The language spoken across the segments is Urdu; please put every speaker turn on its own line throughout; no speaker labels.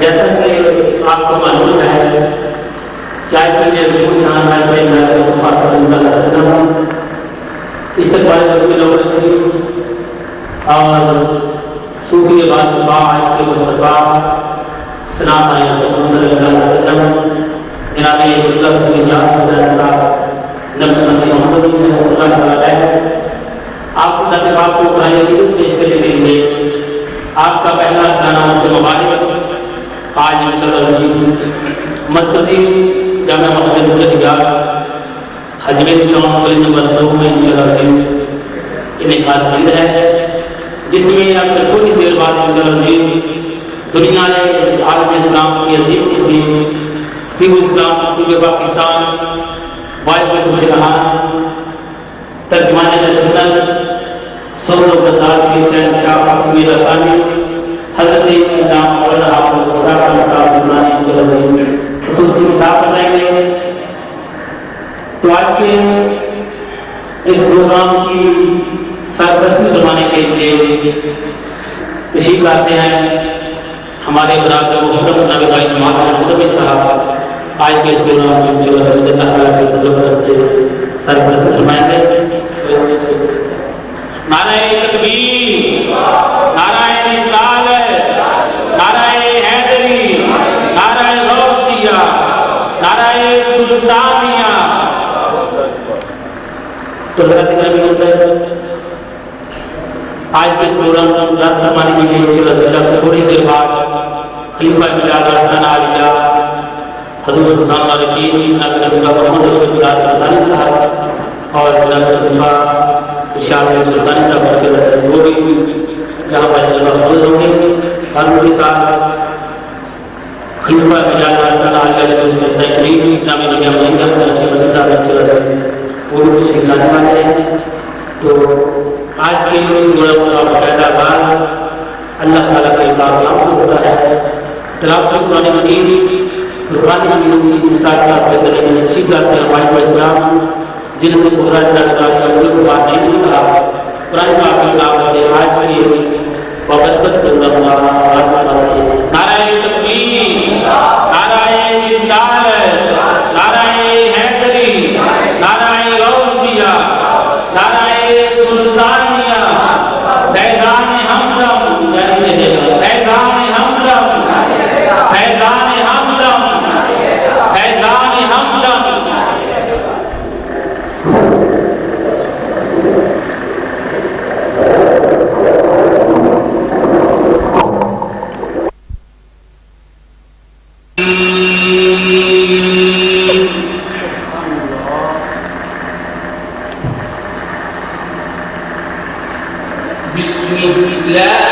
جیسا کہ آپ کو معلوم ہے کیا استقبال اور صوفی عاشق مصطفیٰ سلام علیکم صلی اللہ علیہ وسلم جناب آپ کو تجربات کو پیش کرنے کے لیے آپ کا پہلا گانا سے مبارک آج مرکزی جامع مسجد حجمیر چوک نمبر 2 میں انعقاد ہے، جس میں اب سے تھوڑی دیر بعد دنیا نے عالم اسلام کی عظیم خطیب خطیب اسلام خطیب پاکستان واجب الجہان ترجمان سنت صدر وزارت کے شہنشاہ امیر ثانی حضرت امام مولانا عبد الرزاق خصوصی خطاب کریں گے۔ تو آج کے اس پروگرام کی سرپرستی کروانے کے لیے تشریف لاتے ہیں ہمارے برادر محترم جناب بھائی محمد صاحب۔ آج کے اس پروگرام میں جو اللہ تعالیٰ کی قدرت سے سرپرستی فرمائیں گے۔ نعرہ تکبیر، نعرہ رسالت، نعرہ حیدری، نعرہ غوثیہ، نعرہ سلطانیہ۔ تو آج کے اس پروگرام کی صدارت فرمانے کے لیے سے تھوڑی دیر بعد خلیفہ مجاہد حسن عالیہ حضور سلطان العارفین جناب محمد رسول اللہ سلطانی صاحب اور جناب خلیفہ شاہ سلطانی صاحب وہ بھی یہاں پر موجود ہوں گے، اور ان کے ساتھ خلیفہ مجاہد حسن عالیہ سلطان شریف جامع نبی مدینہ صاحب وہ بھی تشریف لانے والے ہیں۔ تو آج کے باقاعدہ آغاز اللہ تعالیٰ کے کلام سے ہوتا ہے۔ تلاوت قرآن مجید قرآن مجید کی ساتھ کرنے میں تشریف لاتے ہیں ہمارے اسلام جن کو قرآن نہیں کہا قرآن پاک کی دعوت ہے۔ آج کی اس وابستہ نعرہ تکبیر، نعرہ رسالت، نعرہ حیدری، نعرہ غوثیہ، نعرہ سلطانیہ، فیضان ہمدم، فیضان ہمدم، فیضان ہمدم، فیضان ہمدم۔
خاشعا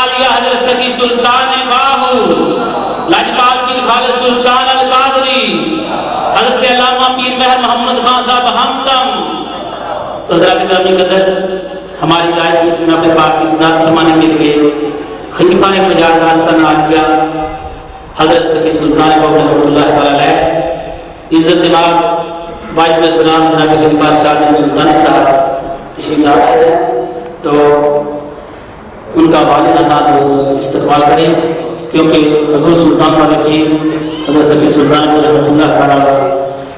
عالیہ حضرت سخی سلطان باہو لاجپال پیر خالد سلطان القادری حضرت علامہ پیر مہر محمد خان صاحب ہمدم. تو حضرات گرامی قدر ہماری رائے میں سے اپنے پاک کی اصلاح فرمانے کے لیے خلیفہ نے مجاز راستہ نہ کیا حضرت سخی سلطان باہو رحمۃ اللہ تعالی علیہ عزت دماغ واجب السلام جناب خلیفہ شاہ سلطان صاحب تشریف لا رہے ہیں. تو ان کا والدہ تھا دوستوں استقبال کریں کیونکہ حضور سلطان والے پیر حضرت سخی سلطان رحمۃ اللہ تعالی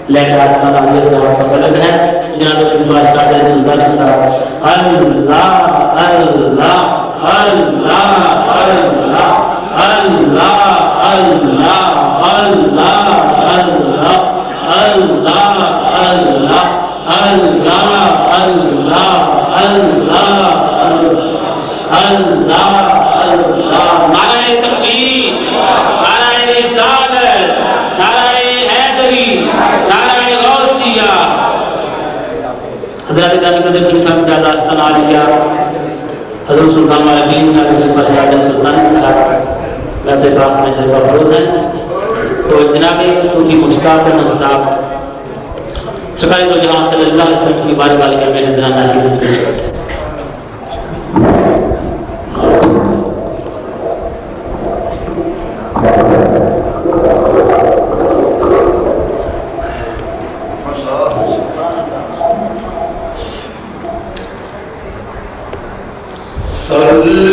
علیہ کا آستانہ علیہ صاحب کا بلند ہے. جناب خلیفہ شاہ سلطان صاحب اللہ اللہ اللہ اللہ اللہ اللہ اللہ اللہ اللہ اللہ اللہ اللہ. نعرہ تکبیر، نعرہ رسالت، نعرہ حیدری، نعرہ غوثیہ. حضرات گرامی قدر خلیفہ مجاز آستانہ عالیہ حضور سلطان والا پیر جناب خلیفہ شاہ سلطان صاحب بیت پاک میں جلوہ افروز ہیں. تو جناب صوفی مشتاق احمد صاحب سرکار دو جہاں صلی اللہ علیہ وسلم کی بارگاہ میں نذرانہ کی پیش کرتے ہیں.
محمد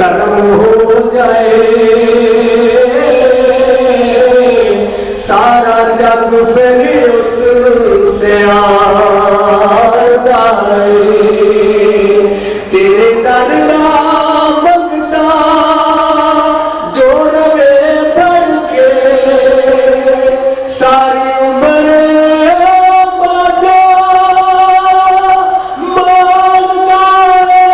کرم ہو جائے سارا جگ پھر اس سے آتا ہے تیرے در کا منگتا جو روے بھر کے ساری عمر باجا مانگتا ہے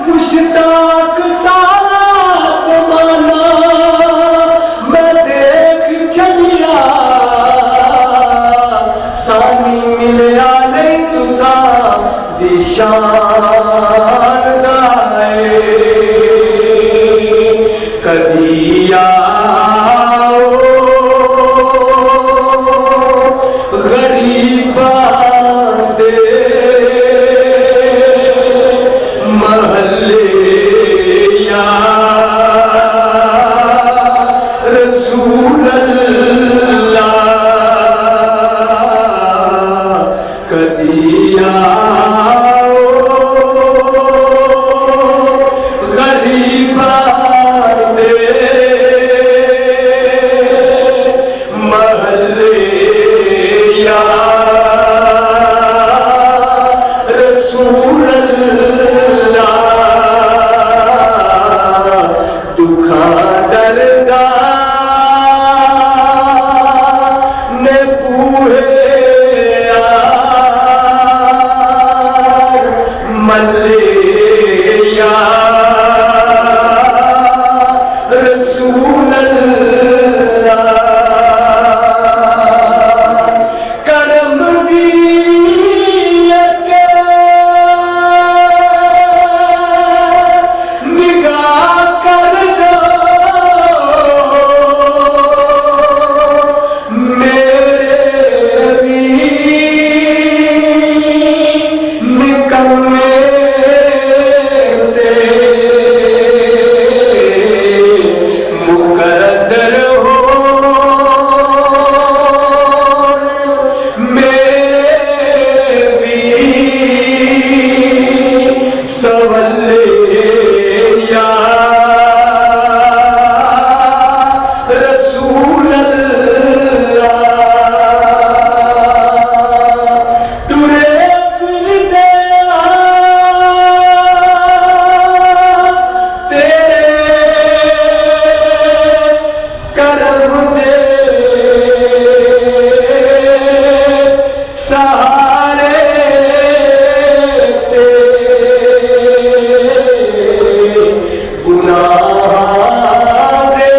مشتاق سارا زمانہ میں دیکھ چھڑیا سانی ملیا نہیں تسا دی شان دائے کدی آؤ غریباں دے محلے یا رسول اللہ کدی آؤ غریباں دے محلے یا رسول اللہ دکھا دردا نے پورے ملے یا رسول اللہ کرم نگاہ کر دو میرے بھی نکمے مقدر ہو میرے بھی سولے یا رسول اللہ ترے پھرتے کرم دے سہارے گناہ دے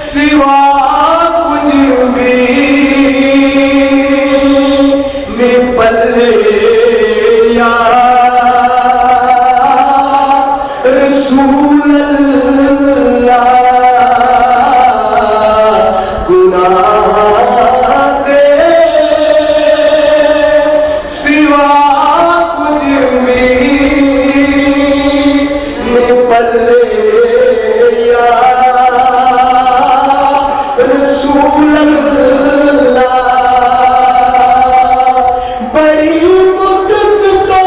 سوا کچھ بھی نہیں پلے یا رسول اللہ گناہ دے سوا کچھ بھی نہیں پلے یا رسول اللہ بڑی مدت تو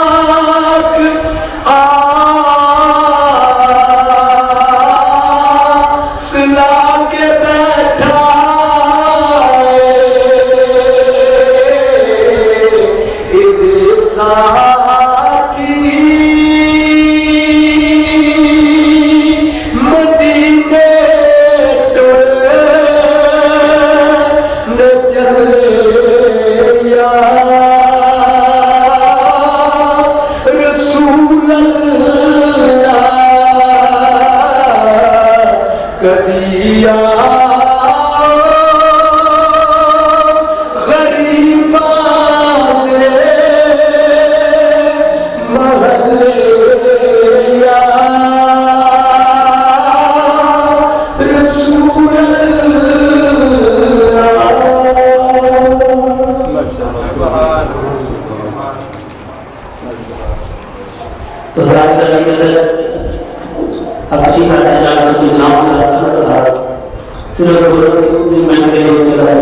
مشتاق سلا کے بیٹھا مدینے چلے یا رسول اللہ کدی غریباں دے محلے یا رسول
تو ظاہر ہے اب سیدھا نام صرف میں نے چلا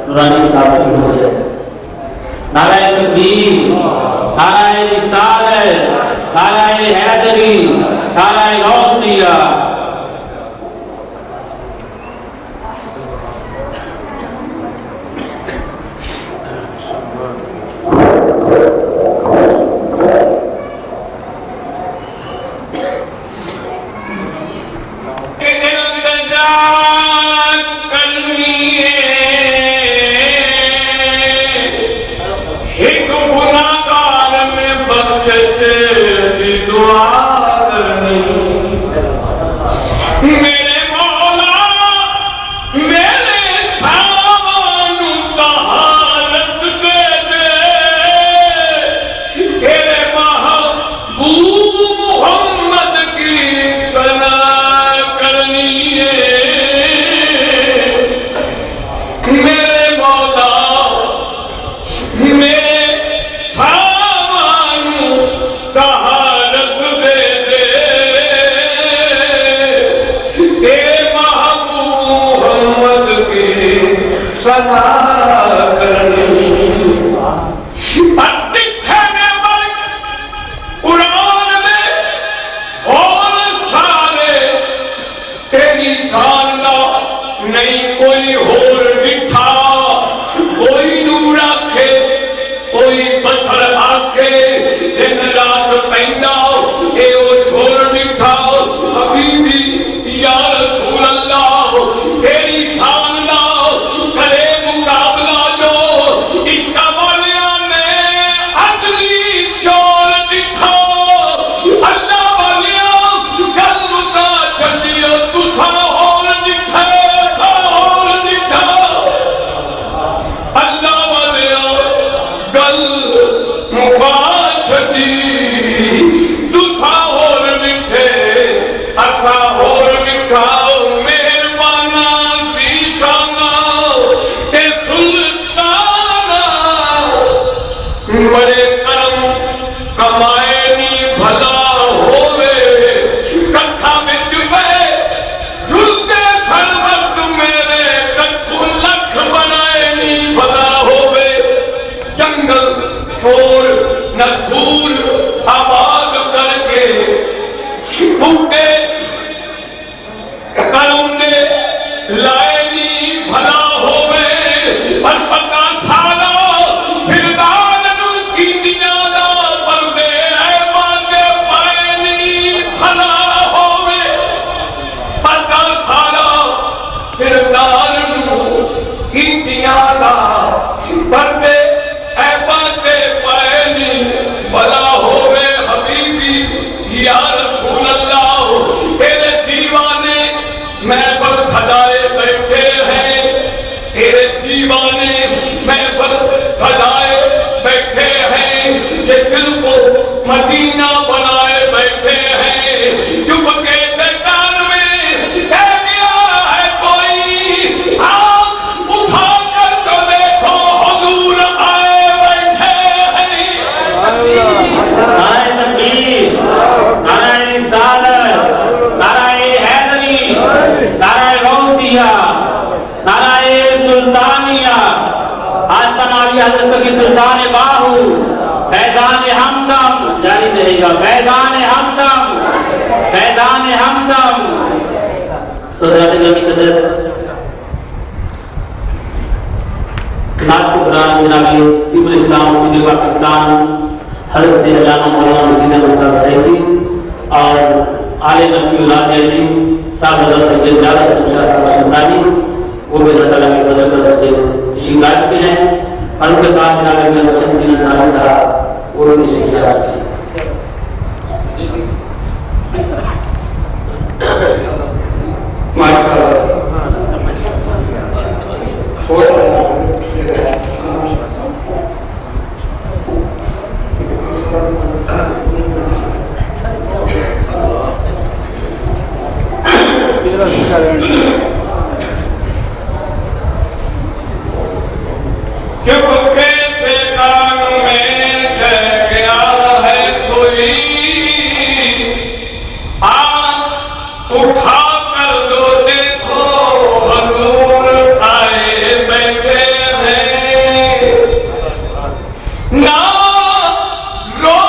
نورانی کتاب شروع ہو جائے. نعرہ تکبیر، نعرہ رسالت، نعرہ حیدری، نعرہ غوثیہ. سلطان باہو فیضان ہمدم جاری رہے گا. فیضان ہمدم، فیضان ہمدم. تو قرآن جناب طیب الاسلام مفتی پاکستان حضرت علامہ مولانا مسیح مصطفیٰ سعیدی اور عالم نبی اولاد علی صاحب حضرت سید جلال صاحب سلطانی وہ بھی اللہ تعالیٰ کی فضل سے شکایت بھی ہیں. اور ان کے بعد جناب میں حسین صاحب وہ بھی شکایت کی.
کہ بھوکے سے کان میں گیا ہے اٹھا کر دو دیکھو حضور آئے بیٹھے ہیں، نہ رو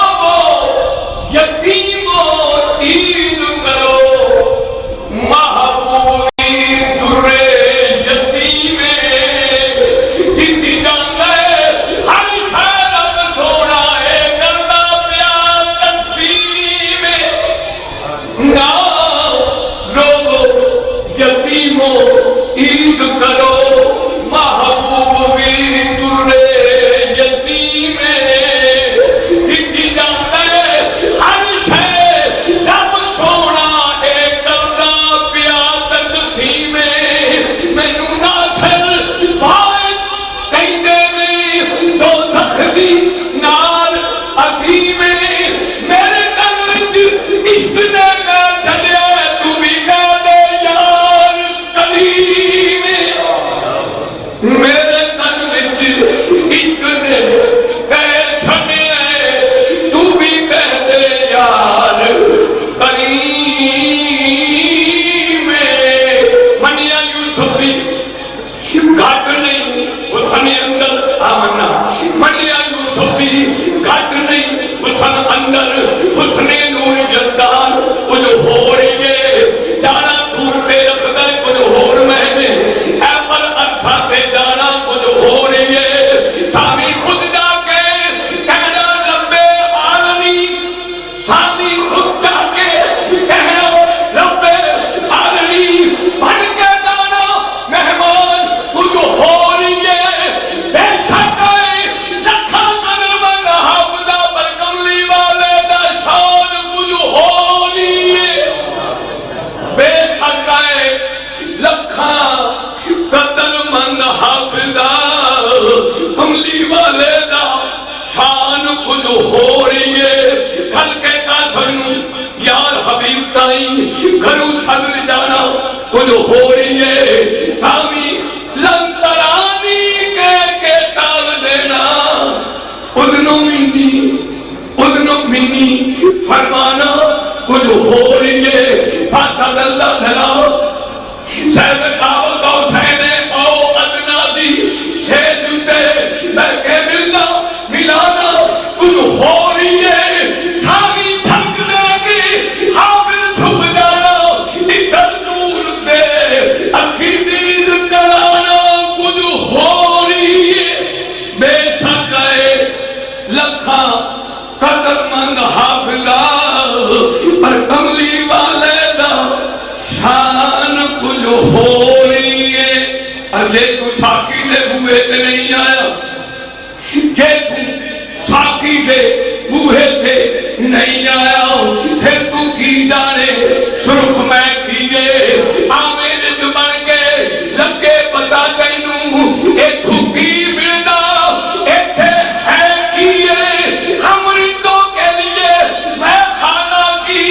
یتیموں عید کرو، محبوبی درے یتیم جتی جاندے ہر خیر اب سونا ہے کرنا پیا تقسیم، نہ رو یتیموں عید کرو، محبوبی درے یتیم جتی جاندے ہر شے رب سونا اے کرنا پیا تقسیم، مینوں ناصر فائد کہندے نے دوزخ دی نار عظیم، میرے دل وچ عشق نے میں چلے تو بھی کہہ دے یار کریم، میرے دل وچ عشق نے کہہ چھڈے تو بھی کہہ دے یار کریم، منیا یوسف بھی گھٹ نہیں حسن اندر آمنا، منیا یوسف بھی گھٹ نہیں حسن اندر، حسن نور جلدان کچھ ہو رہی ہے، جانا دور پہ رکھتا ہے کچھ ہور مہنے، اے پر عرصہ سے جانا کچھ ہو رہی ہے، سامی خود جا کے کہنا رب عالمین، سامی خود جا کے کہنا رب عالمین، بن کے جانا مہمان کچھ ہو رہی ہے، بے شک لکھا قدر من حافظہ پر کملی والے دا شان کچھ ہو رہی ہے، بے شک لکھا قدر من حافظہ کملی والے دا شان کچھ ہو رہی ہے، کل کے کافر نوں یار حبیب تائیں گھروں صدر جانا کچھ ہو رہی ہے، سامی لنترانی کے ٹال دینا، ادنو منی فرمانا کچھ ہو رہی ہے، فاتح اللہ دھلا سید آو تو سید او ادنا دی سے جتے لڑکے ملانا کچھ ہو رہی ہے، سامی تھک دے گی حامل چھپ جانا، ادھر دور دے اکھی دید کرانا کچھ ہو رہی ہے، بے شک لکھا قدر مند حافظہ پر کملی والے دا شان کچھ ہو رہی ہے، اجے تو ساکی دے بوئے تے نہیں آیا، جے تو ساکی دے بوئے تے نہیں آیا، پھر تو کی جانے سرخ میں کیے آمین بن کے لگے پتا تینوں ایتھوں کی ملدا ایتھے ہے کیے، ہم رندوں کے لیے میں خانہ کی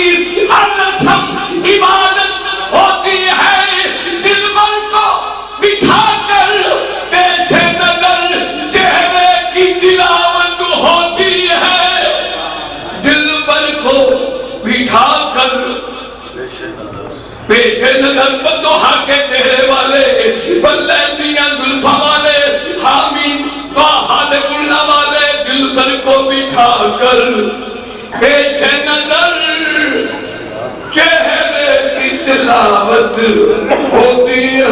ہر رسم عبادت ہوتی ہے، دل بر کو بٹھا کر پیش نظر چہرے کی تلاوت ہوتی ہے، دل بر کو بٹھا کر پیش نظر بدوہا کے چہرے والے، بلے دیاں زلفاں والے، حامی باہد گلنا والے، دل بر کو بٹھا کر پیش نظر چہرے کی تلاوت ہوتی ہے،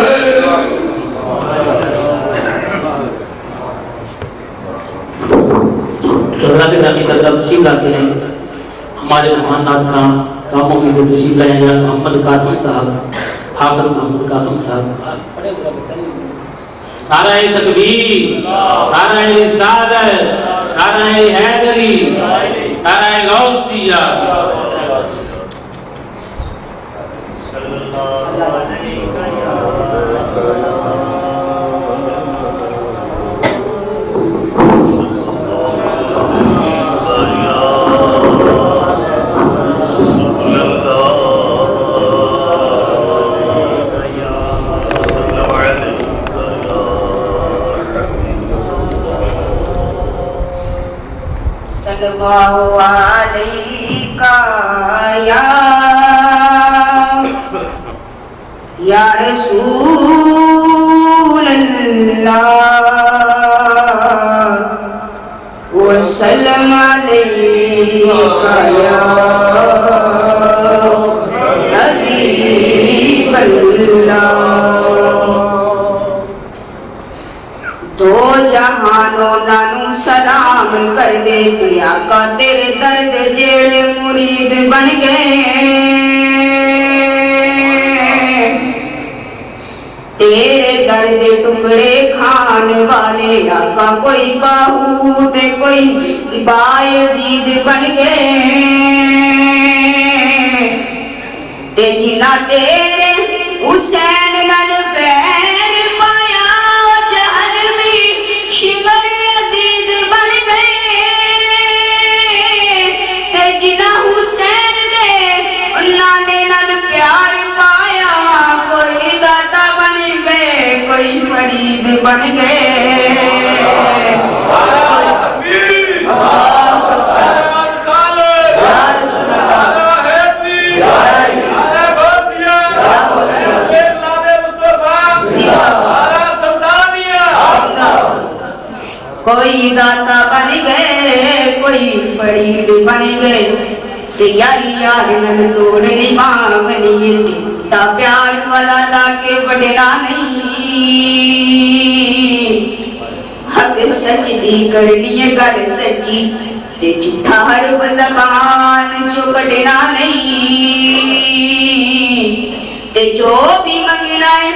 حضرات گرامی قدر تشریف لاتے ہیں، ہمارے مہمانات خان کاموں کی سے تشریف لائے ہیں، محمد قاسم صاحب، حافظ محمد قاسم صاحب، نعرہ تکبیر، نعرہ رسالت، نعرہ حیدری، نعرہ غوثیہ،
صلی اللہ علیہ یا یا رسول اللہ وسلم علیکہ یا حبیب اللہ. دو جہانوں نانو سلام کر دے تو آقا تیرے درد جیڑے مرید بن گئے. تیرے درد ٹکڑے کھان والے آقا کوئی باہو تے کوئی بایزید بن گئے. تے جنا تیرے حسین نال پیر پایا جہنمی شمر یزید بن گئے. تے جنا حسین دے نانے نال پیار پایا کوئی داتا بن گئے کوئی فرید بن گئے. کوئی داتا بن گئے کوئی فرید بن گئے. تے یاری یار نال توڑ نبھاونی تا پیار والا لا کے وڈنا نہیں. حق سچ دی کرنی ہے گل سچی تے جھوٹا ہر زبان چو کڈنا نہیں. تے جو بھی منگنا ہے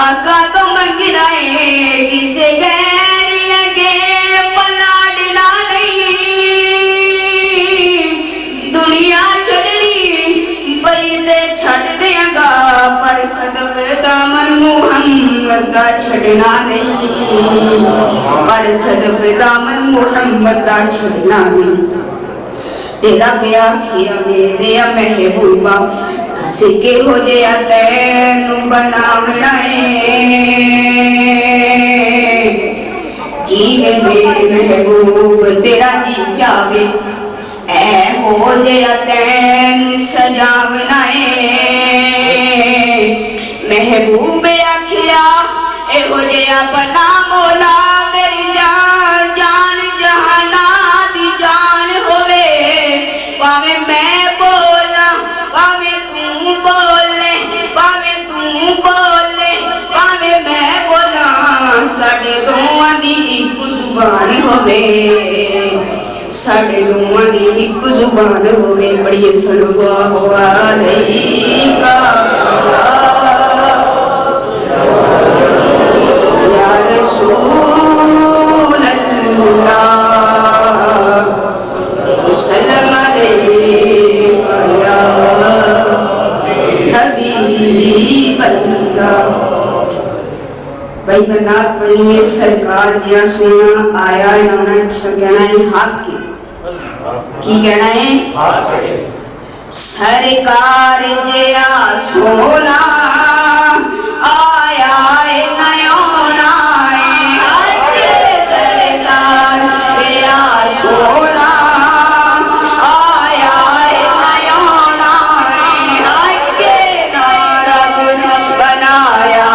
آقا تو منگنا ہے کسے غیر لگے پلاڑنا نہیں. دنیا چھڑنی بئی تے چھڑ دیاں گا پر صدف دامن محمد دا چھڑنا نہیں. پر صدف دامن محمد دا چھڑنا نہیں. تیرا بیا کیا میرے محبوبہ سکے ہو جیا تینو بناونا ہے. جیوے میرے محبوب تیرا جی جاوے اے ہو جیا تین سجاونا ہے. محبوب آکھیا اے ہو جیا بنا مولا میری جان جان جہانا دی جان ہوئے. پاویں میں بولا پاویں تو بولے پاویں تو بولے پاویں میں بولا ساڈے دوواں دی ایک زبان ہوے. ساڈے دوواں دی ایک زبان ہوے. پڑھیے صلی اللہ علیہ یا رسول اللہ وسلم علیکہ یا حبیب اللہ. بھائی بنات پڑھیے سرکار جہاں سونا آیا انہوں نے کہنا ہے حق کی کہنا ہے سرکار جہاں سونا آیا نیونا سرکار جہاں سونا آیا نیونا رب بنایا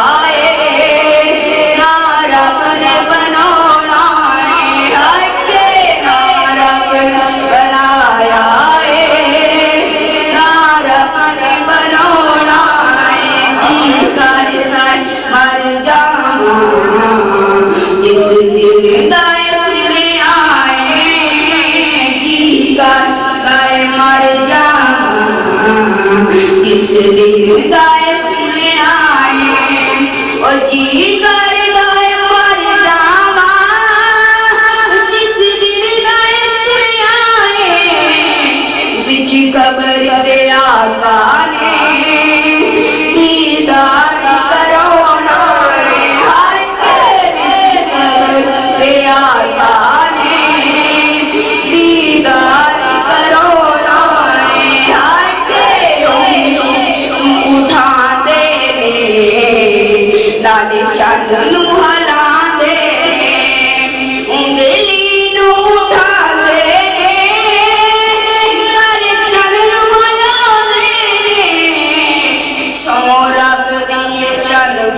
چند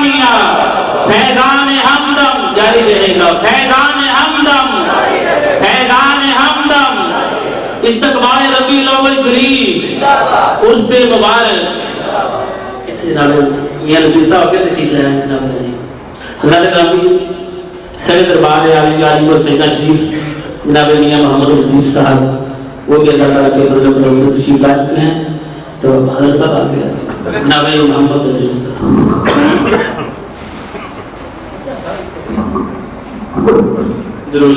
سلطانیہ فیضان ہمدم جاری رہے گا، فیضان ہمدم، فیضان ہمدم، استقبال ربیع الاول شریف، عرس مبارک۔ جناب میاں لطیف صاحب کے تشریف لے آئے جناب جی۔ حضرت گرامی سر دربار عالی علی اور سیدہ شریف جناب میاں محمد لطیف صاحب وہ بھی اللہ تعالیٰ کے فضل و کرم سے تشریف لا چکے ہیں، تو حضرت صاحب آ گئے جناب محمد لطیف صاحب۔ ضرور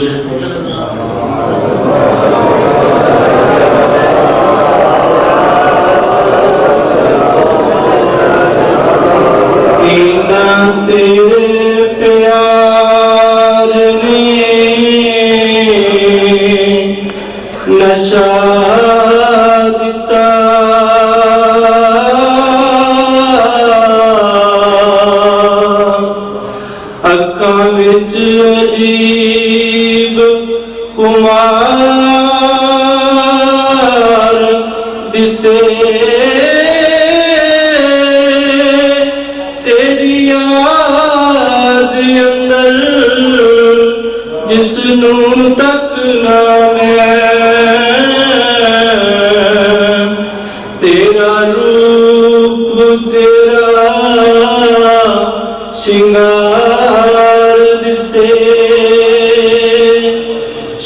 تیرے پیار نے نشہ دتا، اکھاں وچ عجیب خمار دسے، جسنوں تک نہ میں تیرا روپ تیرا شنگار دسے،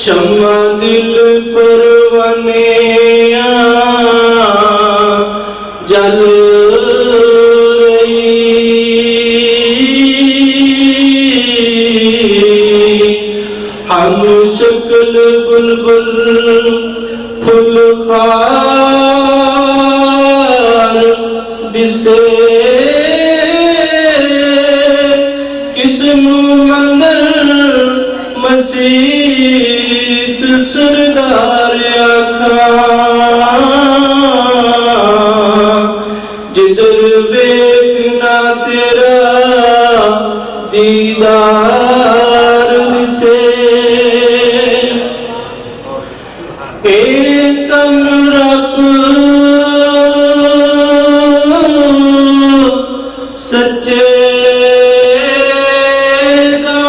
شمع دل پروانیاں جل شکل بلبل پھل خار دسے، کس نو مندر مسیت سردار آکھاں، جدھر ویکھنا تیرا دیدار دسے، تن رکھ سچے دا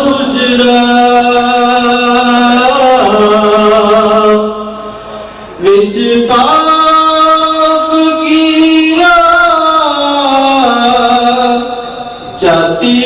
حجرا، وچ پاپ کیرا جاتی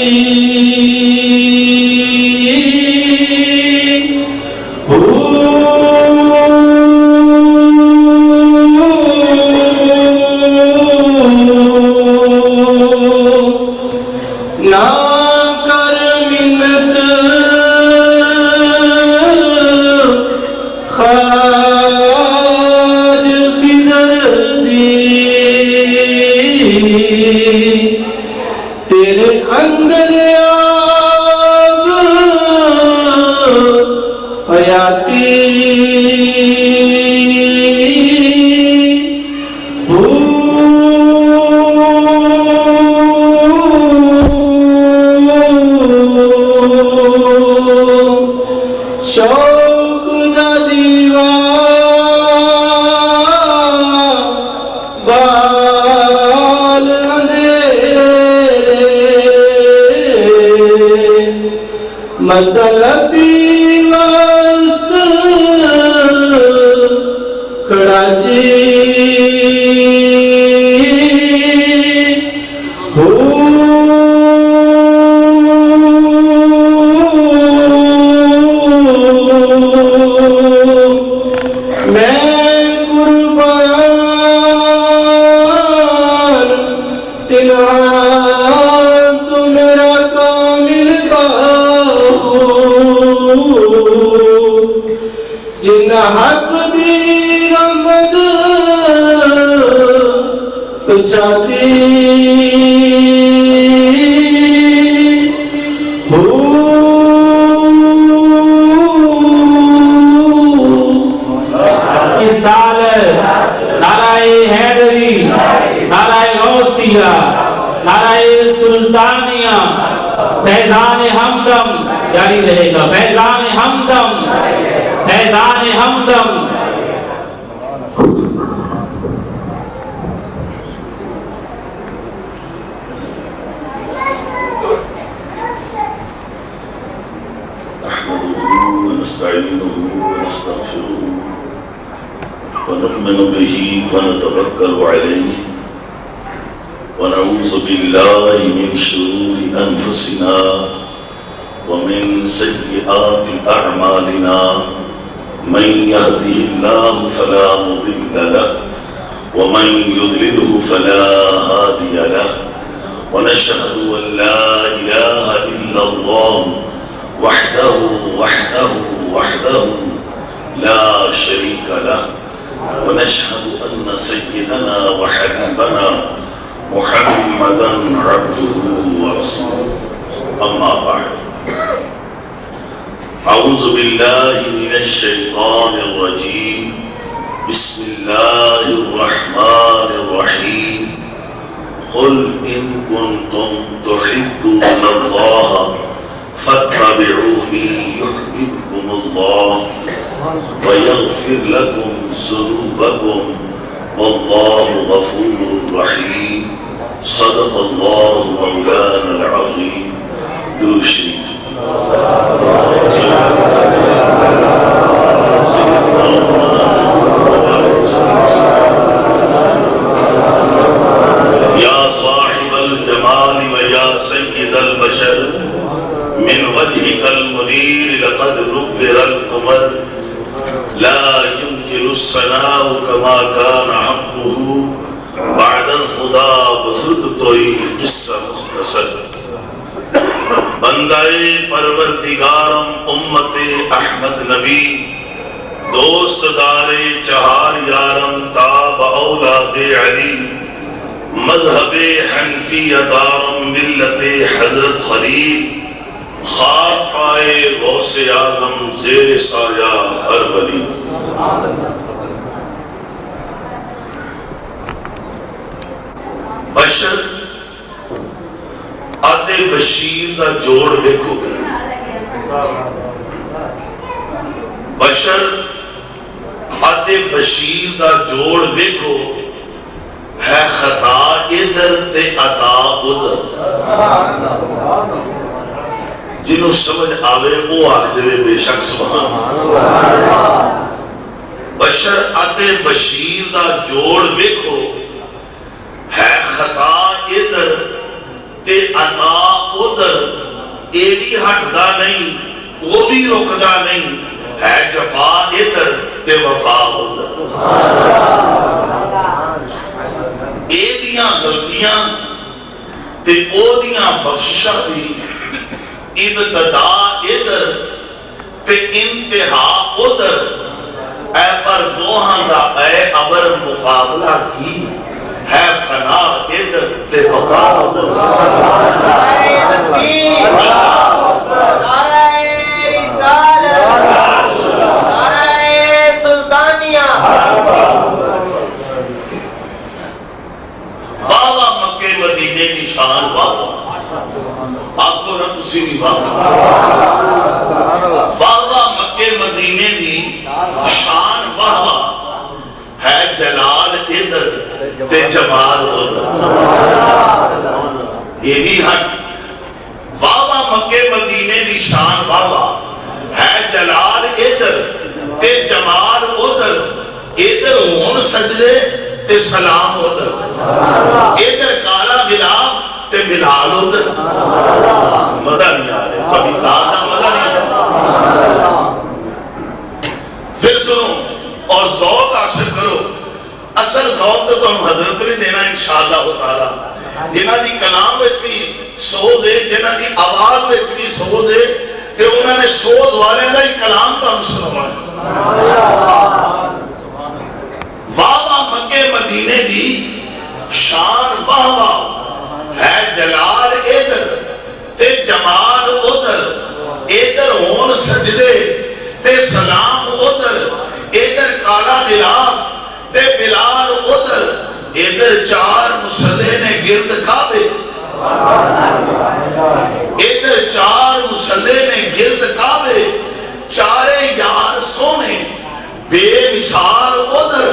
تیرے اندر آب حیاتی شوق دا دیوار بال اندھیرے، مطلبی وسط کراچی تو میرا کامل باہو، جنہ حق دی رحمت پچاتی
نعرہ سلطانیہ فیضان ہمدم جاری رہے گا، فیضان ہمدم، فیضان ہمدم۔
ونستعينه ونستغفره ونؤمن به ونتوكل عليه ونعوذ بالله من شرور أنفسنا ومن سيئات أعمالنا من يهده الله فلا مضل له ومن يضلله فلا هادي له ونشهد أن لا إله إلا الله وحده لا شريك له ونشهد أن سيدنا وحبيبنا محمدا عبده ورسوله أما بعد أعوذ بالله من الشيطان الرجيم بسم الله الرحمن الرحيم قل إن كنتم تحبون الله فاتبعوني يحببكم الله ويغفر لكم ذنوبكم والله غفور رحيم صدق الله مولانا العظيم درود شریف یا صاحب الجمال ويا سيد البشر من وجهك المنير لقد نفر القمر لا يمكن الثناء كما كان حقه بعد الخدا بزرگ توئی قصہ مختصر بندہ پروردگارم امت احمد نبی دوست دار چہار یارم تاب اولاد علی مذہب حنفی دارم ملت حضرت خلیل خواب پائے غوث اعظم زیر سایہ ہر ولی بشر آتے بشیر دا جوڑ دیکھو بشر آتے بشیر دا جوڑ دیکھو ہے خطا ادھر تے عطا ادھر جنہوں سمجھ آوے وہ آکھ دے بے شک سبحان بشر آتے بشیر دا جوڑ دیکھو ہے خطا ادھر تے عطا ادھر اے بھی ہٹدا نہیں وہ بھی رکدا نہیں ہے جفا ادھر تے وفا ادھر اے دیاں غلطیاں تے او دیاں بخششاں دی ابتدا ادھر تے انتہا ادھر اے پر دوہاں دا اے ابر مقابلہ کی ہے فنا ادھر تے بقا ادھر نعرہ تکبیر نعرہ رسالت نعرہ سلطانیہ بابا مکے مدینے کی شان بابا آپ کو نہ تسی بھی بابا بابا مکے مدینے کی شان بابا ہے جلال ادھر تے جمال ادھر یہ بھی ہٹ بابا مکے مدینے کی شان بابا ہے جلال ادھر تے جمال ادھر ادھر ہون سجدے تے سلام ادھر ادھر کالا بلال تے بلال ادھر مزہ نہیں آ رہے کبھی تانا مزہ نہیں آ رہا پھر سنو اور ذوق حاصل کرو اصل ذوق تو تم حضرت نے دینا انشاءاللہ تعالی جنہاں دی کلام وچ بھی سو دے جنہاں دی آواز وچ بھی سو دے کہ انہوں نے سو دوارے دا ہی کلام تم سنوایا بابا مکے مدینے دی شان بابا ہے جلال ادھر تے جمال ادھر ادھر ہون سجدے تے سلام ادھر ادھر کالا بلال تے بلال ادھر ادھر چار مسلے نے گرد کعبے ادھر چار مسلے نے گرد کعبے چارے یار سونے بے مثال ادھر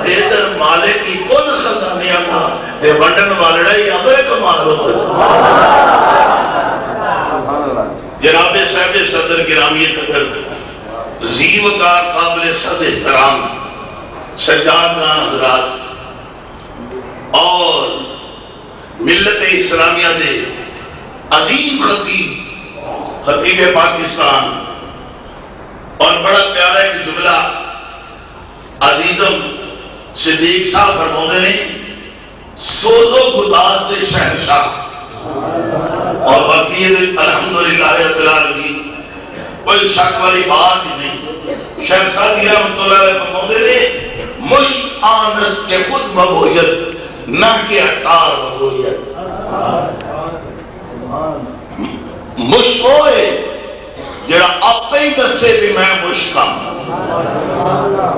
ادھر مالک کی کل خزانے اللہ تے ونڈن والڑا ہی ابر کمال ادھر جناب صاحب صدر گرامی قدر وقار قابل صد احترام سجاد خان حضرات اور ملت اسلامیہ دے عظیم خطیب پاکستان، اور بڑا پیارا ایک جملہ عزیزم صدیق صاحب فرماتے نے، سوز و گداز دے شہنشاہ، اور باقی الحمدللہ رب العالمین کوئی شک والی بات ہی نہیں۔ شیخ سعدی رحمۃ اللہ علیہ فرماتے نے، مش آنس کے خود مبویت نہ کہ اٹار مبویت، مش ہوئے جڑا اپنے ہی دسے بھی میں مشک ہاں،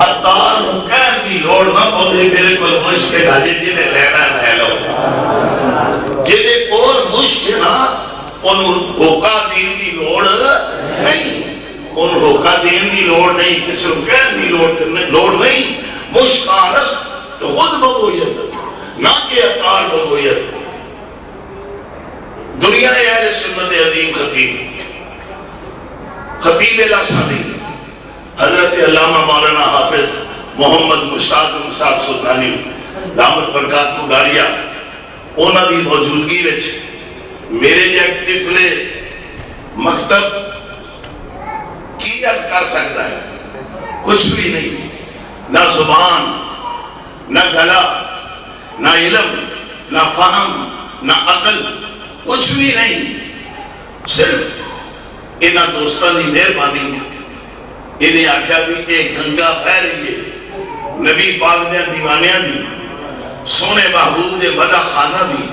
اٹار نوں کہن دی لوڑ نہ پوے میرے کول مشک ہے جی نے لینا لے لو، جہدے کول مشک ہے نا انہوں دھوکا دین دی لوڑ نہیں، انہوں دھوکا دین دی لوڑ نہیں، کسی کو کہن دی لوڑ نہیں۔ مشک آنس تو خود مبویت نہ کہ اٹار مبویت۔ دنیا اہل سنت عظیم خطیب الاسدی حضرت علامہ مولانا حافظ محمد مشتاق مصعب سلطانی دامت برکات گاڑیا، انہاں دی موجودگی وچ میرے جیک طفلے مکتب کی عرض کر سکتا ہے؟ کچھ بھی نہیں، نہ زبان، نہ گلا، نہ علم، نہ فہم، نہ عقل، کچھ بھی نہیں، صرف انہاں دوستاں دی مہربانی۔ انہیں آخیا بھی ایک گنگا بہ رہی ہے نبی پاک دے دیوانیاں دی، سونے محبوب دے مدح خانہ دی،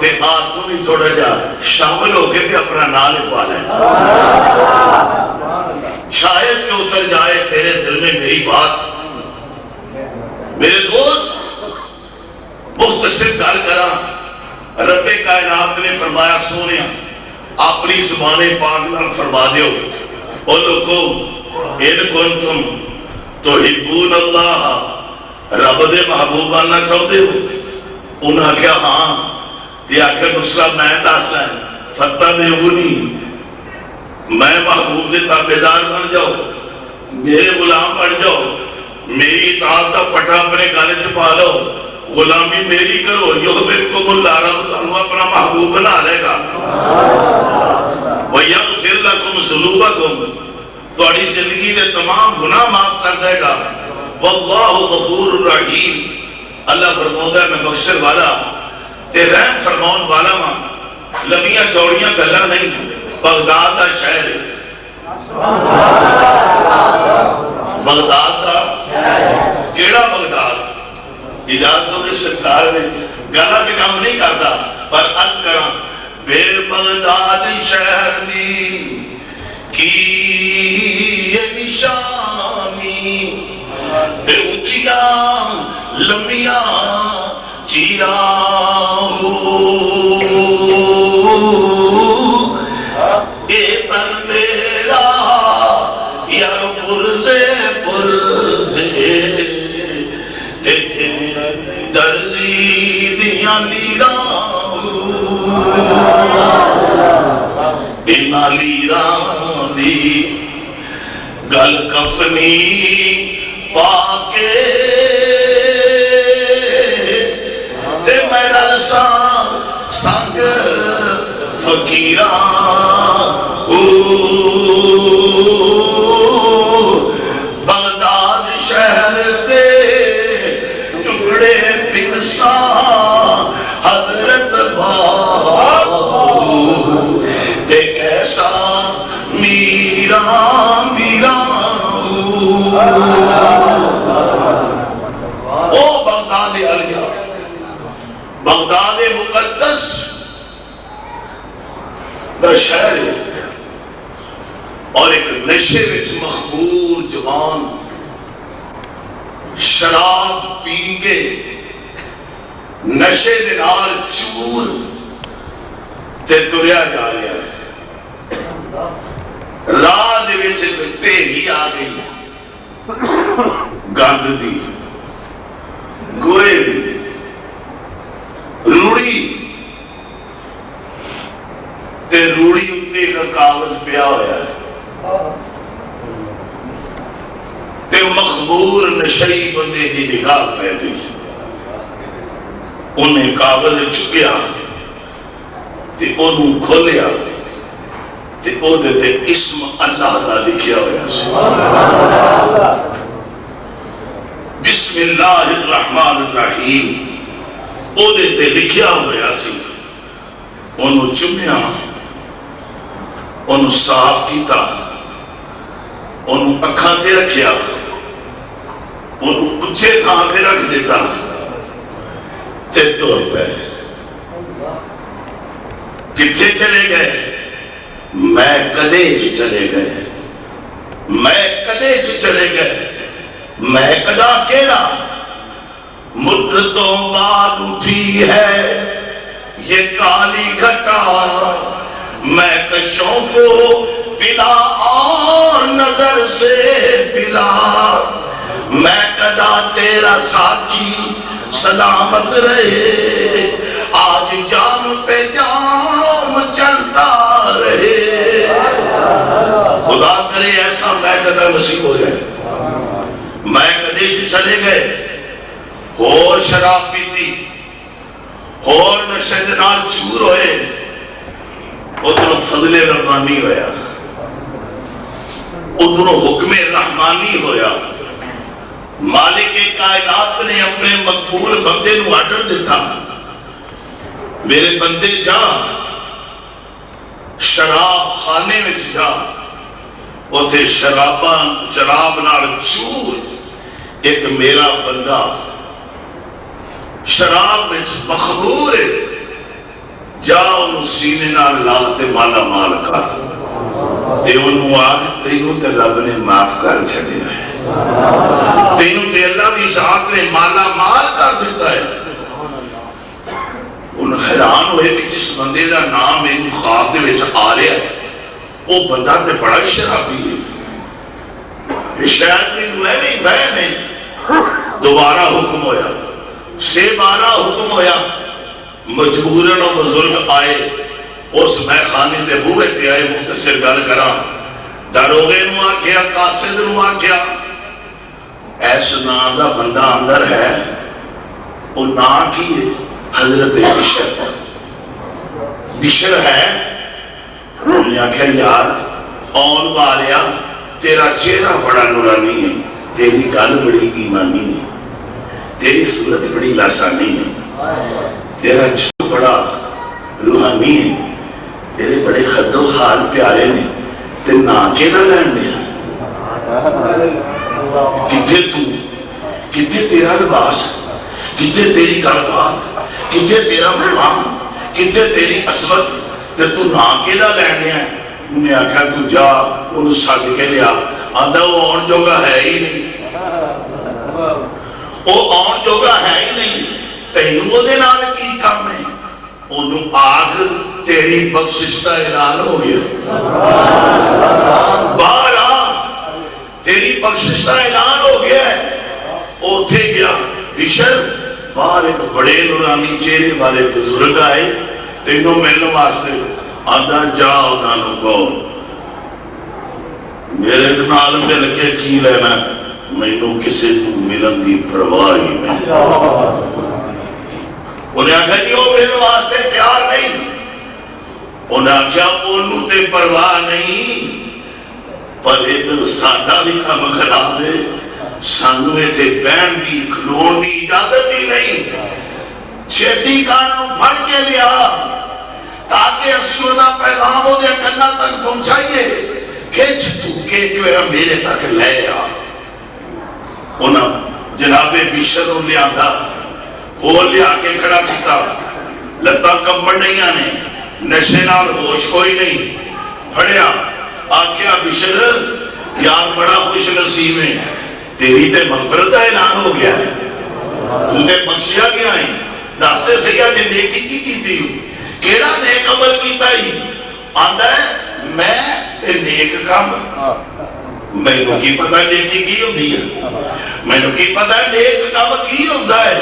تے آپ کو بھی تھوڑا جا شامل ہو کے تے اپنا نام لکھوا لیں، شاید کہ اتر جائے تیرے دل میں میری بات۔ میرے دوست مختصر گل کراں، رب کائنات نے فرمایا سونے اپنی زبان پاک نال فرما دیو، او لوگو ان کنتم تحبون اللہ، رب دے محبوب بننا چاہتے ہو؟ انہوں نے کہا ہاں، تے آخر مسئلہ میں دسنا ہے، فتبعونی، میں محبوب دے تابعدار بن جاؤ، میرے غلام بن جاؤ، میری اطاعت کا پٹا اپنے گلے چ پا لو، غلامی میری کرو، یحببکم اللہ، رب تمہیں اپنا محبوب بنا لے گا، وَيَغْفِرْ لَكُمْ ذُنُوبَكُمْ، تھوڑی زندگی دے تمام گناہ معاف کر دے گا، وَاللَّهُ غَفُورٌ رَحِيمٌ، اللہ فرماتا ہے میں بخشن والا تے رحم فرمان والا ہاں۔ لمبیاں چوڑیاں گلاں نہیں، بغداد دا شہر، بغداد دا کیڑا بغداد؟ اجازتوں کے سرکار نے گلا کے کام نہیں کرتا، پر عرض کراں بے بغداد شہر دی کی یہ نشانی، تے اونچیاں لمبیاں چیراں، اے تن میرا یار پرزے درزی دیاں لیراں، انہاں لیراں دی گل کفنی پا کے تے میں رلساں سنگ فقیراں، بغداد شہر دے ٹکڑے پکساں حضرت بابو تے کیسا میرا میرا، او بغداد علیہ، بغداد مقدس دا شہر ہے، اور ایک نشے وچ مخبور جوان شراب پی کے نشے دے نال چور تے تریا جا رہا ہے، راہ دے وچ ڈھیری آ گئی گند دی، گوئے دی، روڑی تے روڑی اتنے کا کاغذ پیا ہوا ہے، کہ مخبور نشئی بندے کی نگاہ پہ گئی، انہیں کاغذ چکیا تے انہوں کھولیا تے او دے تے اسم اللہ دا لکھیا ہویا سی، بسم اللہ الرحمن الرحیم او دے تے لکھیا ہویا سی۔ انہوں چمیا، انہوں صاف کیتا، انہوں اکھاں تے رکھیا، انہوں اچھے تھاں تے رکھ دیتا تے تور پہ کتنے چلے گئے؟ میں کدے چلے گئے، میں کدے چلے گئے، میں کدا کیڑا مدتوں بعد اٹھی ہے یہ کالی گھٹا، میں کشوں کو پلا اور نظر سے پلا، میں کدا تیرا ساتھی سلامت رہے، آج جام پہ جام چلتا رہے، خدا کرے ایسا میں کدا نصیب ہو جائے۔ میں کدے چلے گئے، اور شراب پیتی، اور نشے دے نال چور ہوئے، ادھر فضل رحمانی ہویا، ادھر حکم رحمانی ہویا، مالک کائنات نے اپنے مقبول بندے نو آرڈر دیتا، میرے بندے جا شراب خانے میں جا، اتھے شراب نال چور ایک میرا بندہ شراب میں مخبور ہے، جا انہوں سینے نال لا تے مالا مال کر، تے انہوں آگ تینوں تے رب نے معاف کر چھڑیا ہے، تینوں تے اللہ دی ذات نے مالا مال کر دیتا ہے۔ انہوں حیران ہوئے کہ جس بندے دا نام ان خواب دے وچ آ رہا ہے وہ بندہ تے بڑا ہی شرابی ہے، شاید میں نہیں بہ نہیں۔ دوبارہ حکم ہویا، سے بارہ حکم ہویا، مجبوراً بزرگ آئے، اس میں خانے دے بوئے تے آئے، مختصر گل کراں، داروغے نو آکھیا، قاصد نو آکھیا، ایس نام دا بندہ اندر ہے، وہ نام کی ہے؟ حضرت بشر، بشر ہے۔ انہوں نے آکھیا یار آن والیا تیرا چہرہ بڑا نورانی ہے، تیری گل بڑی ایمانی ہے، تیری صورت بڑی لاسانی ہے، تیرا جسم بڑا روحانی ہے، تیرے بڑے خد و خال پیارے نے، تے نا کے نہ لین دیا، کتھے تو، کتھے تیرا لباس، کتھے تیری گل بات، کتھے تیرا مقام، کتھے تیری عصمت، تے تو نا کے نہ لین دیا۔ انہیں آکھا تو جا انہوں سج کے لیا، آدھا وہ آن جوگا ہے ہی نہیں، وہ آن جوگا ہے ہی نہیں، تینوں وہ دے نال کی کام ہے؟ انہوں آگ تیری بخشش کا اعلان ہو گیا، باہر آ تیری بخشش کا اعلان ہو گیا ہے۔ اوتھے گیا بشر، باہر ایک بڑے نورانی چہرے والے بزرگ آئے تینوں ملنے واسطے، آدھا جا انہوں کو میرے نال مل کے کی لینا، مینوں کسی کو ملن دی پرواہ ہی نہیں۔ انہیں آخیا جی وہ میرے واسطے تیار نہیں، انہیں آخیا انہوں تے پرواہ نہیں، پر ادھر ساڈا بھی کم خراب ہے، سانو اتنے بہن دی کھلون دی اجازت ہی نہیں، چھیتی کانوں پھڑ کے لیا تاکہ اسی وہ پیغام وہ کنا تک پہنچائیے، کھچ تو کے میرے تک لے آ۔ انہاں جناب بشر نو لیا تھا، وہ لیا کے کھڑا کیتا، لتاں کمبڑ نہیں آنے، نشے نال ہوش کوئی نہیں، پھڑیا آکھیا بشر یار بڑا خوش نصیب ہے، تیری تے مغفرت کا اعلان ہو گیا ہے، تو تے بخشیا گیا ہے، دستے سہی اج نیکی کی کیتی، کیڑا نیک عمل کیتا ہی؟ آندا ہے میں تے نیک کام، مینوں کی پتہ نیکی کی ہوندی ہے، مینوں کی پتہ نیک کام کی ہوندا ہے؟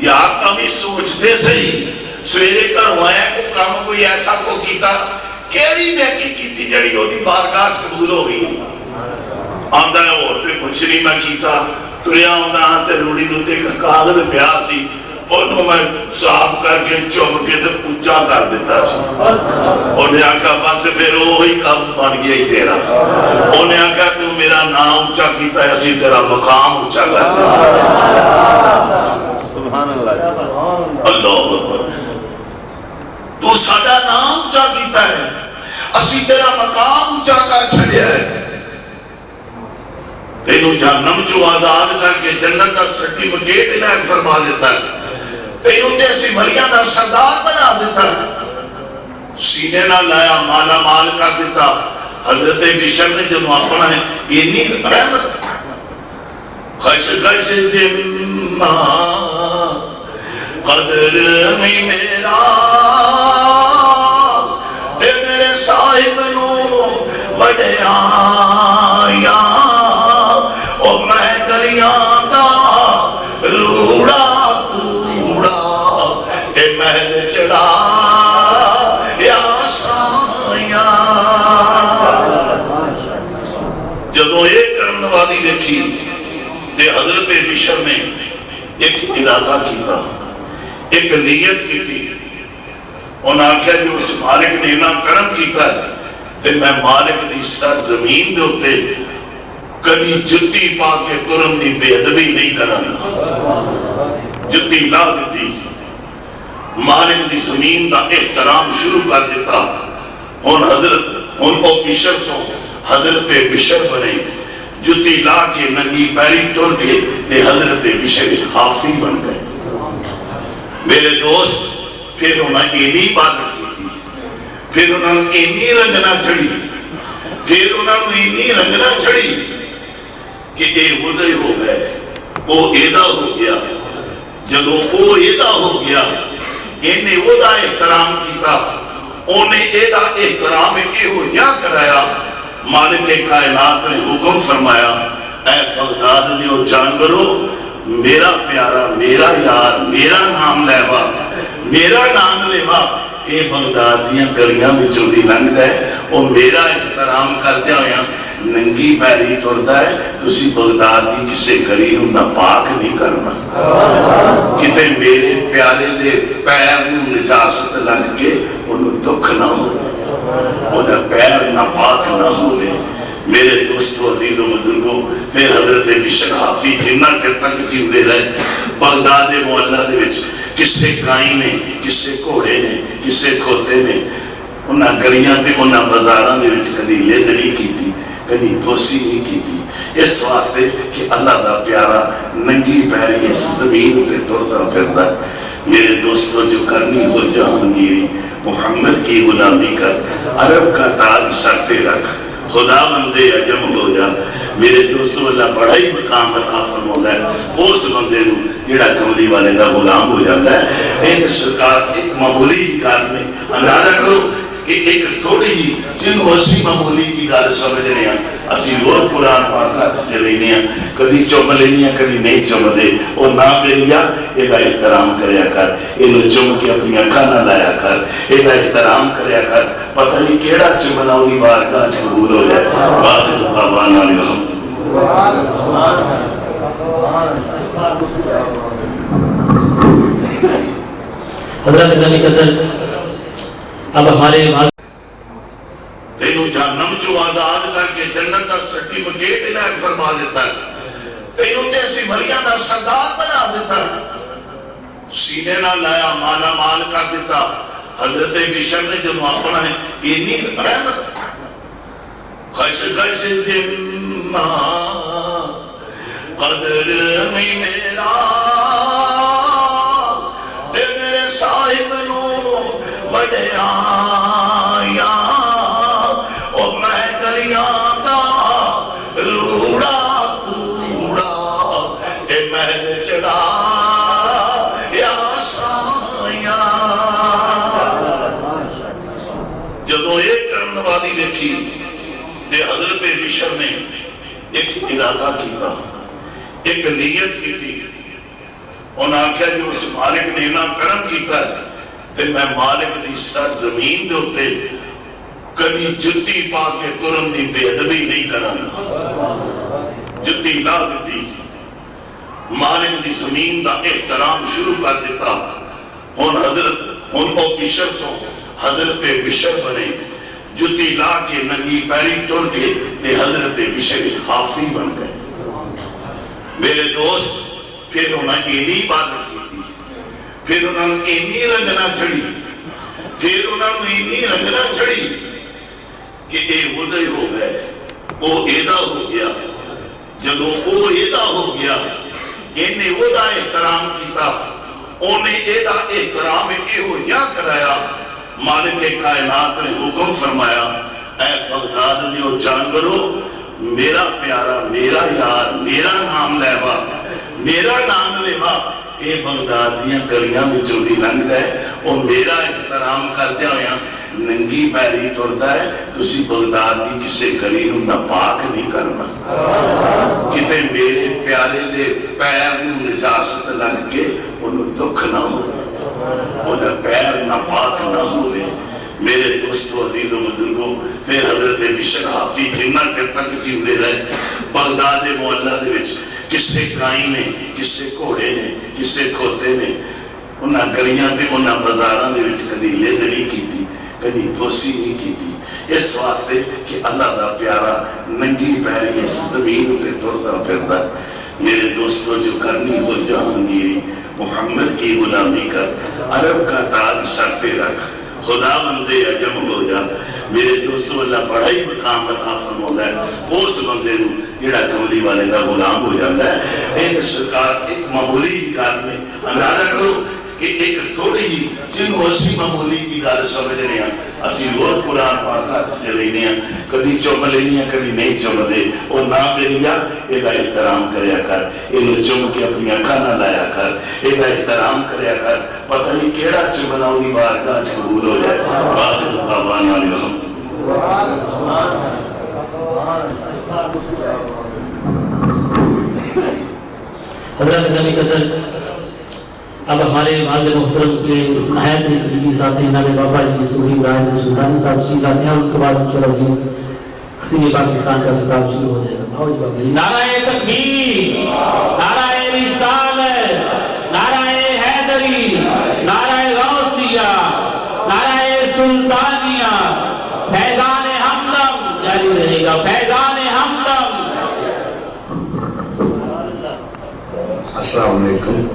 یار کبھی سوچتے صحیح، سویرے گھروں آیا کوئی کام کوئی ایسا کو کیتا، کیڑی نیکی کیتی جڑی اودی بارگاہ قبول ہو گئی؟ آندا ہے اور تے کچھ کچھ نہیں میں کیتا تریا آنا تے روڑی دے ایک کاغذ پیا سی انہوں میں صاف کر کے چوم کے تے اونچا کر دیتا سی انہیں آخیا بس پھر وہی کام بن گیا ہی تیرا انہیں آخیا تو میرا نام اونچا کیتا ہے اسی تیرا مقام اونچا کر دیا اللہ اکبر تو ساڈا نام اونچا کیتا ہے اسی تیرا مقام اونچا کر چھڑیا ہے تینوں جہنم جو آزاد کر کے جنت کا سرٹیفکیٹ عنایت فرما دیتا ہے تینوں تے اسی مریاں دا سردار بنا دیتا ہے سینے نہ لایا مالا مال کر دیتا حضرت بشر نے جب اپنا ہے اتنی رحمت خش خش دن قدر میں میرا تے میرے صاحب نو وڈیا یا او میں گلیاں دا روڑا کوڑا تے محل چڑھا یا سایاں جدوں یہ کرن والی دیکھی تے حضرت بشر نے ایک ارادہ کیتا ایک نیت کی تھی انہوں نے آخیا جو اس مالک نے اتنا کرم کیتا ہے تے میں مالک دی سر زمین دے اوتے کبھی جتی پا کے ترن دی بے ادبی نہیں کرنا جتی لا دیتی مالک دی زمین دا احترام شروع کر دیتا ہن حضرت ہن او بشر تو حضرت بشر بنے جتی لا کے ننگی پیری ٹر کے تے حضرت بشر حافی بن گئے میرے دوست پھر انہوں نے اینی عبادت کی تھی پھر انہوں نے اینی رنگنا چڑھی پھر انہوں نے اینی رنگنا چڑھی کہ اے ودے ہو گئے وہ ایدہ ہو گیا جب وہ ایدہ ہو گیا انہیں ودا احترام کیتا انہیں ایدہ احترام یہ ہو جا کرایا مالک کائنات نے حکم فرمایا اے بغداد دیو جانورو میرا پیارا میرا یار میرا نام لیوا میرا نام لیوا یہ بغداد دیاں گلیاں وچوں دی لنگدا ہے وہ میرا احترام کردیا ہویا ننگی پیری ٹردا ہے تسی بغداد دی کسے گلی نوں ناپاک نہیں کرنا کتے میرے پیارے دے پیر نوں نجاست لگ کے انہوں دکھ نہ ہو وہ پیر ناپاک نہ ہوئے میرے دوستو عزیز و بزرگوں پھر حضرت بشر حافی جنہ کے تک جیندے رہے بغداد محلہ دے وچ کسے گائیں نے کسے گھوڑے نے کسے کھوتے نے انہاں گلیاں تے انہاں بازاراں دے وچ کدی لد نہیں کیتی کدی بوسی نہیں کیتی اس واسطے کہ اللہ دا پیارا ننگی پیری اس زمین تے ٹردا پھردا میرے دوستو جو کرنی ہو جہانگیری محمد کی غلامی کر عرب کا تاج سر پہ رکھ خدا بندے عجم ہو جا میرے دوستو اللہ بڑا ہی مقام عطا فرماتا ہے اس بندے نو جڑا کملی والے دا غلام ہو جاتا ہے ایک سرکار ایک معمولی گل میں اندازہ کرو کہ ایک تھوڑی جی جنوں اسی معمولی کی گل سمجھ رہے ہیں اسی روز قرآن پاک چلے ہیں کبھی چم لینے کبھی نہیں چم دے وہ نہ میریا یہ احترام کریا کر یہ چم کے اپنی اکھاں نہ لایا کر یہ احترام کریا کر پتہ نہیں کیڑا چمنا وہی بارگاہ قبول ہو جائے باقی بابانا الحمد
حضرت غنی قدر اب ہمارے
تینوں جہنم جو آزاد کر کے جنت کا سرٹیفکیٹ عنایت فرما دیتا ہے تینوں تے اسی مریاں دا سردار بنا دیتا ہے سینے نہ لایا مالا مال کر دیتا حضرت بشر نے جب اپنا ہے اتنی رحمت خش خش دن قدر میں میرا تے میرے صاحب نو وڈیا یا او میں گلیاں دا روڑا کوڑا تے محل چڑھا یا سایاں جدوں یہ کرن والی دیکھی تے حضرت بشر نے ایک ارادہ کیتا ایک نیت کی تھی انہوں نے آخیا جو اس مالک نے اتنا کرم کیتا ہے تے میں مالک دی سر زمین دے اوتے کبھی جتی پا کے ترن دی بے ادبی نہیں کرنا جتی لا دیتی، مالک دی زمین دا احترام شروع کر دیتا. ہن او بشر تو حضرت بشر بنے، جتی لا کے ننگی پیری ٹر کے تے حضرت بشر حافی بن گئے. میرے دوست پھر انہوں نے اینی عبادت کی، پھر انہوں نے اینی رنگنا چڑھی، پھر انہوں نے اینی رنگنا چڑھی کہ اے ادھر ہو گئے، وہ ایدا ہو گیا. جدو وہ ایدا ہو گیا انہیں وہدا احترام کیتا، انہیں ایدا احترام یہو جہاں کرایا. مالک کائنات نے حکم فرمایا اے بغداد دیو جانورو، میرا پیارا، میرا یار، میرا نام لیوا، میرا نام لیوا اے بغداد دیاں گلیاں وچوں دی لنگدا ہے، وہ میرا احترام کردیا ہویا ننگی پیری ٹردا ہے. تسی بغداد دی کسے گلی نوں ناپاک نہیں کرنا، کتے میرے پیارے دے پیر نوں نجاست لگ کے انہوں دکھ نہ ہو، وہ پیر ناپاک نہ ہوئے. میرے دوستو عزیز و بزرگوں، پھر حضرت بشر حافی جنہ چر تک جیندے رہے بغداد دے محلہ دے وچ کسے کائیں نے، کسے گھوڑے نے، کسے کھوتے نے. انہاں گلیاں تے انہاں بازاراں دے وچ کدی لد نہیں کیتی، کدی بوسی نہیں کیتی، اس واسطے کہ اللہ دا پیارا ننگی پیری اس زمین تے ٹردا پھردا. میرے دوستو جو کرنی ہو جہانگیری، محمد کی غلامی کر، عرب کا تاج سر پہ رکھ، خدا بندے عجم ہو جا. میرے دوستو اللہ بڑا ہی مقام عطا فرماتا ہے اس بندے نو جڑا کملی والے دا غلام ہو جاتا ہے. ایک سرکار ایک معمولی گل میں اندازہ کرو کہ ایک تھوڑی جی جنوں اسی معمولی کی گل سمجھنے ہیں، اسی روز قرآن پاک چلے ہیں، کدی چم لینے ہیں کدی نہیں چمتے. وہ نہ میری یہ احترام کریا کر، یہ چم کے اپنی اکھاں نہ لایا کر، یہ احترام کریا کر. پتہ نہیں کیڑا چمنا دی بارگاہ وچ قبول ہو جائے. باقی بابان علی رحمت
حضرت نبی قدر اب ہمارے والد محترم کے نہایت ہی قریبی ساتھی جناب بابا جی صوفی ابراہیم سلطانی صاحب تشریف لاتے ہیں. ان کے بعد انشاءاللہ جی خطیب پاکستان کا خطاب شروع ہو جائے گا. آؤ جی بابا جی.
نعرہ تکبیر، نعرہ رسالت، نعرہ حیدری، نعرہ غوثیہ، نعرہ سلطانیہ، فیضان ہمدم جاری رہے گا، فیضان ہمدم.
السلام علیکم.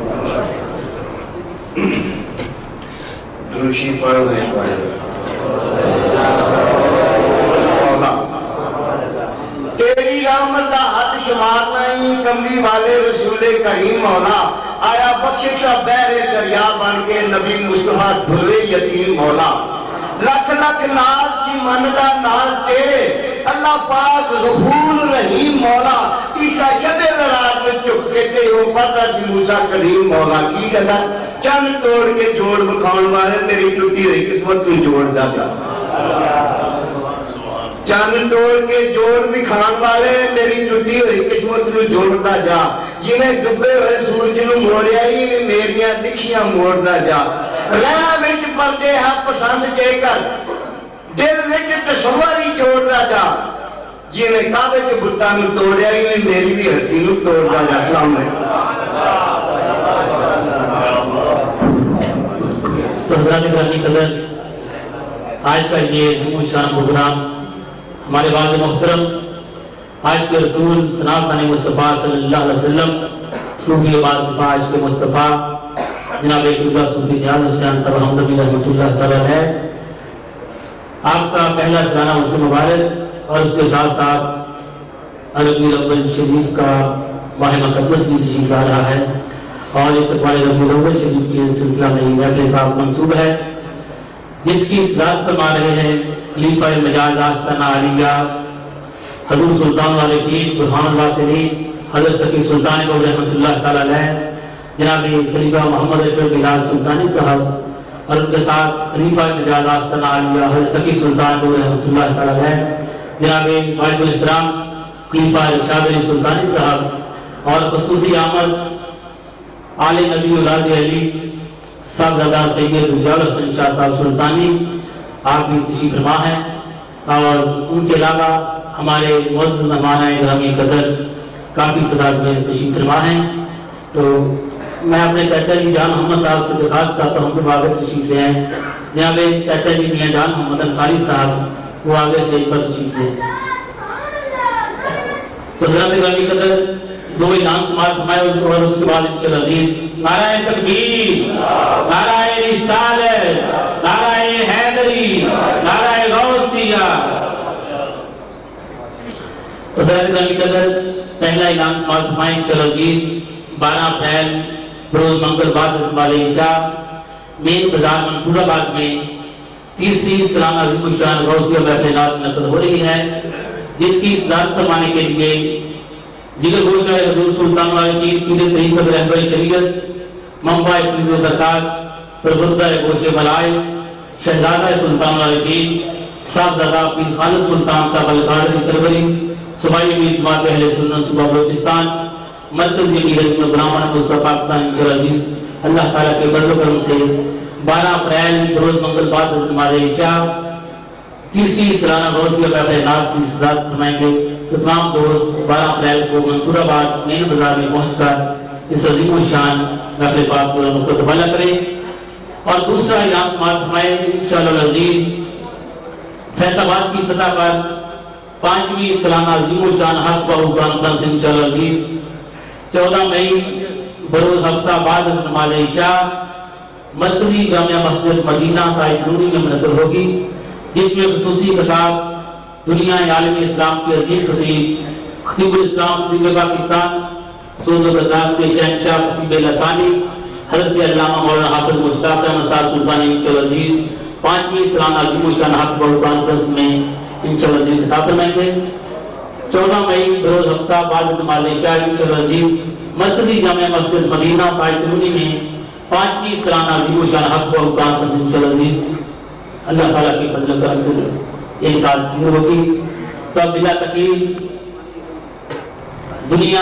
دروشی پڑھ رہے ہیں تیری رحمت دا حد شمار نہیں، کملی والے رسول کریم مولا. آیا بخشش بحر دریا بن کے نبی مصطفیٰ دھلے یتیم مولا. لکھ لکھ ناز کی مندا ناز تیرے اللہ پاک غفور رحیم مولا. عیسیٰ شب رات میں چپ کے تے وہ پڑھتا سی موسیٰ کلیم مولا. کی کہتا چند توڑ کے جوڑ بکھاؤن والے تیری ٹوٹی ہوئی قسمت کو جوڑ دا جا. چند توڑ کے جوڑ بکھاؤن والے تیری ٹوٹی ہوئی قسمت کو جوڑتا جا. جنہیں ڈبے ہوئے سورج نو موڑیا ہی میں میریاں دکھیاں موڑتا جا. رہا وچ پردے ہاں پسند چے کر، دل وچ تصور ہی چھوڑتا جا. جنہیں کعبے کے بتاں نو توڑیا ہی میں میری بھی ہستی نو توڑتا جا. السلام علیکم.
تو حضرات گرامی قدر، آج کا یہ جمعہ شان پروگرام ہمارے والد محترم آج کے رسول سناب خان مصطفیٰ صلی اللہ علیہ وسلم صوفی عباد صفا آج کے مصطفیٰ جناب ایکلوگا صوفی نیاز حسین صاحب حمدمی رحمۃ اللہ تعالیٰ ہے. آپ کا پہلا سالانہ عرصہ مبارک اور اس کے ساتھ ساتھ ربیع الاول شریف کا ماہ مقدس بھی تشریف لا رہا ہے اور استقبال ربیع الاول شریف کے سلسلہ میں یہ محفل کا منصوب ہے جس کی اصلاح فرما رہے ہیں خلیفہ مجاز آستانہ عالیہ حضور سلطان العارفین برہان واسری حضرت سکی سلطان کو رحمۃ اللہ تعالیٰ علیہ جناب خلیفہ محمد اشرف بلال سلطانی صاحب اور ان کے ساتھ خلیفہ مجاز آستانہ عالیہ حضرت سکی سلطان کو رحمۃ اللہ تعالیٰ علیہ جناب والد الاحترام خلیفہ ارشاد علی سلطانی صاحب اور خصوصی آمد آل نبی اولاد علی صاحبزادہ سید رجال حسن شاہ صاحب سلطانی آپ بھی تشریف فرما ہیں. اور ان کے علاوہ ہمارے معزز مہمان گرامی قدر کافی تعداد میں تشریف فرما ہیں. تو میں اپنے چاچا جی جان محمد صاحب سے درخواست کرتا ہوں کہ وہ آگے تشریف لے آئیں. جہاں پہ چاچا جی میاں جان محمد انصاری صاحب وہ آگے سے پر تشریف لیں. تو حضرت گرامی قدر دو اعلان سماعت فرمائے اور اس کے بعد انشاءاللہ عزیز نعرہ تکبیر، نعرہ رسالت، نعرہ حیدری، نعرہ غوثیہ. تو حضرت گرامی قدر پہلا اعلان سماعت فرمائے انشاءاللہ عزیز 12 اپریل بروز منگل بعد بعد عشاء مین بازار منصور آباد میں تیسری سالانہ عظیم الشان غوثیہ محفل منعقد ہو رہی ہے، جس کی صدارت فرمانے کے لیے جگر گوشہ حضور سلطان والدین پیر طریقت رہبر شریعت منبع فیض و برکات پربردہ گوشہ بلائے شہزادہ سلطان والدین صاحبزادہ پیر خالد سلطان صاحب القادری سربری صوبائی امیر جماعت اہل سنت صوبہ بلوچستان مرکزی امیر حکمت برہمن مصطفیٰ پاکستان انشاءاللہ عزیز اللہ تعالیٰ کے فضل و کرم سے 12 اپریل بروز منگل بعد نماز عشاء تیسری سالانہ غوثیہ محفل نعت کی صدارت فرمائیں گے. تو تمام دوست 12 اپریل کو منصور آباد مین بازار میں پہنچ کر اس عظیم الشان محفل پاک کو تبادلہ کریں. اور دوسرا اعلان سماعت فرمائیں انشاءاللہ العزیز فیصل آباد کی سطح پر 5ویں سالانہ عظیم الشان حق بہو کانفرنس انشاءاللہ العزیز 14 مئی بروز ہفتہ بعد نماز عشاء مرکزی جامعہ مسجد مدینہ تائفونی میں منعقد ہوگی، جس میں خصوصی خطاب دنیا عالم اسلام کے عظیم خطیب خطیب الاسلام خطیب پاکستان سوز و برداشت کے شہنشاہ خطیب لسانی حضرت علامہ مولانا حافظ مشتاق احمد صاحب سلطانی انشاءاللہ عزیز 5ویں سالانہ عظیم الشان حق بہو کانفرنس میں انشاءاللہ عزیز خطاب فرمائیں گے. 14 مئی بروز ہفتہ بعد نماز عشاء انشاءاللہ عزیز مرکزی جامعہ مسجد مدینہ تائفونی میں 5ویں سالانہ عظیم الشان حق بہو کانفرنس انشاءاللہ عزیز اللہ تعالیٰ کی فضل کرم سے ایک بات ضرور ہوگی. تو اب بلا تقریر دنیا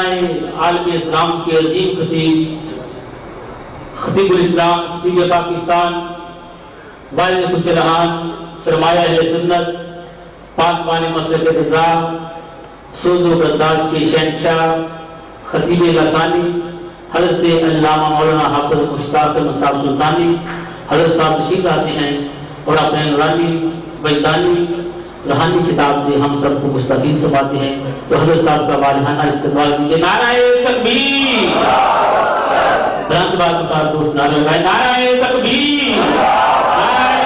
عالم اسلام کے عظیم خطیب خطیب الاسلام خطیب پاکستان والد خوش رحان سرمایہ سنت پاسبان مسلک رضا سوز و برداشت کے شہنشاہ خطیب لسانی حضرت علامہ مولانا حافظ مشتاق احمد صاحب سلطانی حضرت صاحب تشریف لاتے ہیں اور اپنے نورانی وجدانی روحانی کتاب سے ہم سب کو مستفید فرماتے ہیں. تو حضرت صاحب کا والہانہ استقبال کیجیے. نعرہ تکبیر، برہمت باد کے ساتھ دوست نعرہ لگائیں. نعرہ تکبیر، نعرہ